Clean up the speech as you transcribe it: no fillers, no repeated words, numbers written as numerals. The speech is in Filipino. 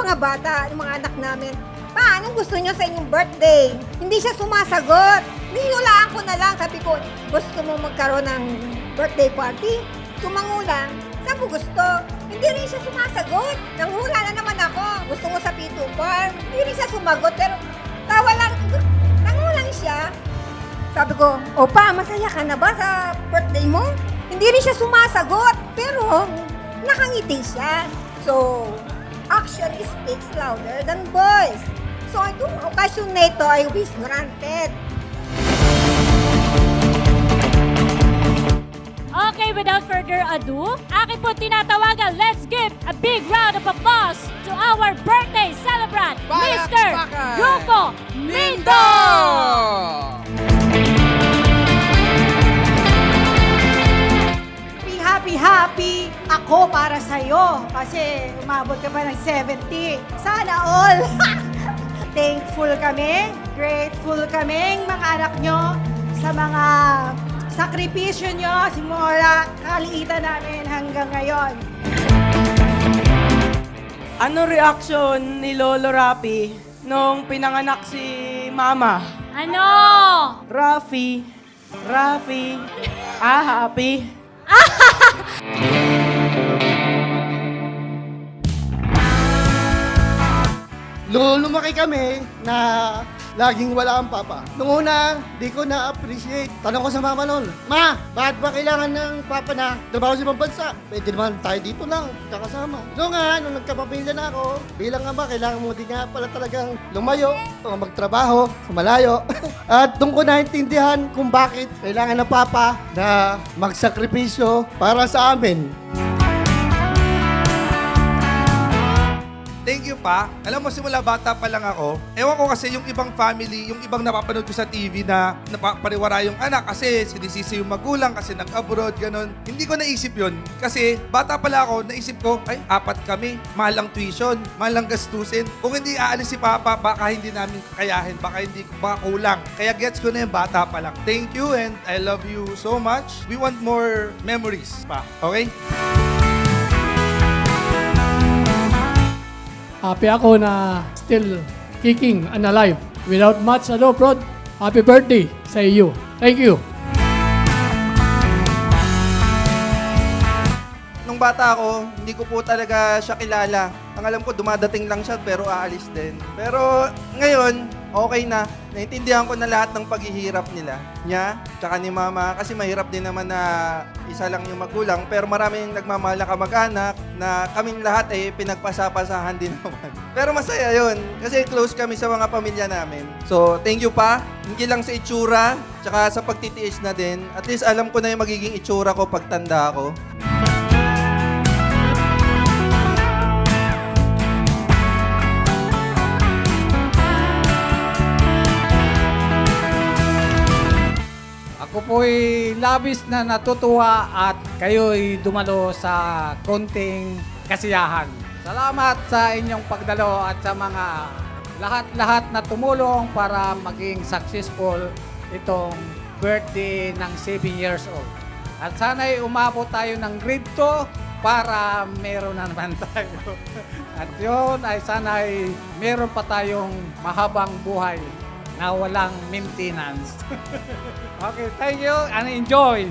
mga bata, yung mga anak namin, pa, anong gusto nyo sa inyong birthday? Hindi siya sumasagot. Ninulaan ko na lang. Sabi ko, gusto mo magkaroon ng birthday party? Tumangulang. Saan mo gusto? Hindi rin siya sumasagot. Nanghula na naman ako. Gusto mo sa P2 Farm? Hindi rin siya sumagot. Pero tawa lang. Nangulang siya. Sabi ko, Opa, masaya ka na ba sa birthday mo? Hindi rin siya sumasagot. Pero nakangiti siya. So, action speaks louder than voice. So, itong okasyon na ito ay wish granted. Okay, without further ado, akin po tinatawagan, let's give a big round of applause to our birthday celebrant, Mr. Rupo Mindo! Happy ako para sa'yo kasi umabot ka pa ng 70. Sana all! Thankful kami, grateful kami, mga anak nyo, sa mga sakripisyo nyo, simula kaliitan namin hanggang ngayon. Ano reaction ni Lolo Rapi nung pinanganak si Mama? Ano? Rafi, happy. Lumaki kami na laging wala ang papa. Nung una, di ko na-appreciate. Tanong ko sa mama noon, Ma, bakit ba kailangan ng papa na trabaho sa ibang bansa? Pwede naman tayo dito lang, kakasama. Nung nagkapamilya na ako, bilang ama, kailangan mo din nga pala talagang lumayo o magtrabaho sa malayo. At doon ko naintindihan kung bakit kailangan ng papa na magsakripisyo para sa amin. Thank you pa. Alam mo, simula bata pa lang ako, ewan ko kasi yung ibang family, yung ibang napapanood ko sa TV na napapariwara yung anak kasi sinisisi yung magulang kasi nag-abroad, ganun. Hindi ko naisip yun. Kasi bata pala ako, naisip ko, ay, 4 kami. Mahal ang tuition, mahal ang gastusin. Kung hindi aalis si Papa, baka hindi namin kakayahin, baka kulang. Kaya gets ko na yung bata pa lang. Thank you and I love you so much. We want more memories pa. Okay? Happy ako na still kicking and alive. Without much ado, Prod, happy birthday sa iyo. Thank you. Nung bata ako, hindi ko po talaga siya kilala. Ang alam ko, dumadating lang siya pero aalis din. Pero ngayon, okay na. Naintindihan ko na lahat ng paghihirap nila. Niya, tsaka ni Mama. Kasi mahirap din naman na isa lang yung magulang. Pero maraming nagmamahal na kamag-anak na kaming lahat ay pinagpasapasahan din naman. Pero masaya yun. Kasi close kami sa mga pamilya namin. So, thank you pa. Hindi lang sa itsura, tsaka sa pagtitiis na din. At least alam ko na yung magiging itsura ko pag tanda ako. Ako po'y labis na natutuwa at kayo'y dumalo sa konting kasiyahan. Salamat sa inyong pagdalo at sa mga lahat-lahat na tumulong para maging successful itong birthday ng 7 years old. At sana'y umabot tayo ng grade 2 para meron na naman tayo. At yun ay sana'y meron pa tayong mahabang buhay na walang maintenance. Okay, thank you and enjoy!